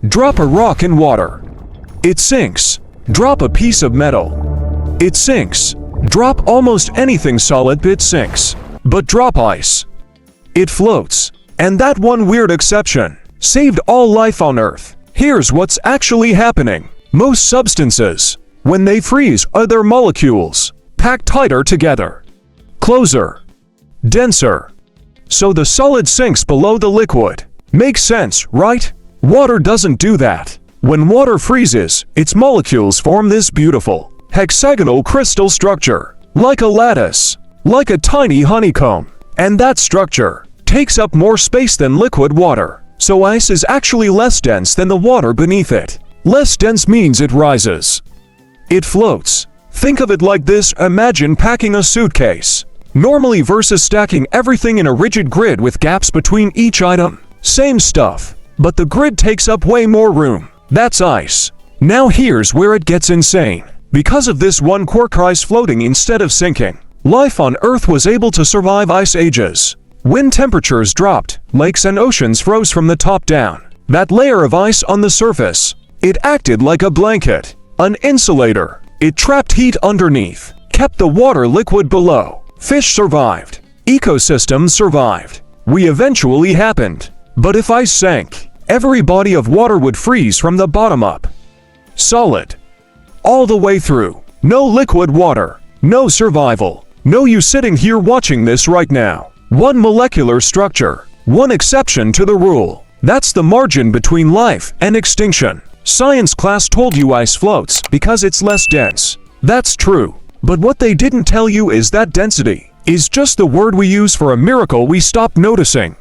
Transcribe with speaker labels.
Speaker 1: Drop a rock in water. It sinks. Drop a piece of metal. It sinks. Drop almost anything solid, it sinks. But drop ice. It floats. And that one weird exception saved all life on Earth. Here's what's actually happening. Most substances, when they freeze, are their molecules packed tighter together, closer, denser. So the solid sinks below the liquid. Makes sense, right? Water doesn't do that. When water freezes, its molecules form this beautiful hexagonal crystal structure, like a lattice, like a tiny honeycomb. And that structure takes up more space than liquid water. So ice is actually less dense than the water beneath it. Less dense means it rises. It floats. Think of it like this: imagine packing a suitcase. Normally versus stacking everything in a rigid grid with gaps between each item. Same stuff, but the grid takes up way more room. That's ice. Now here's where it gets insane. Because of this one quirk, ice floating instead of sinking, life on Earth was able to survive ice ages. When temperatures dropped, lakes and oceans froze from the top down. That layer of ice on the surface, it acted like a blanket, an insulator. It trapped heat underneath, kept the water liquid below. Fish survived. Ecosystems survived. We eventually happened. But if ice sank, every body of water would freeze from the bottom up. Solid. All the way through. No liquid water. No survival. No you sitting here watching this right now. One molecular structure. One exception to the rule. That's the margin between life and extinction. Science class told you ice floats because it's less dense. That's true. But what they didn't tell you is that density is just the word we use for a miracle we stopped noticing.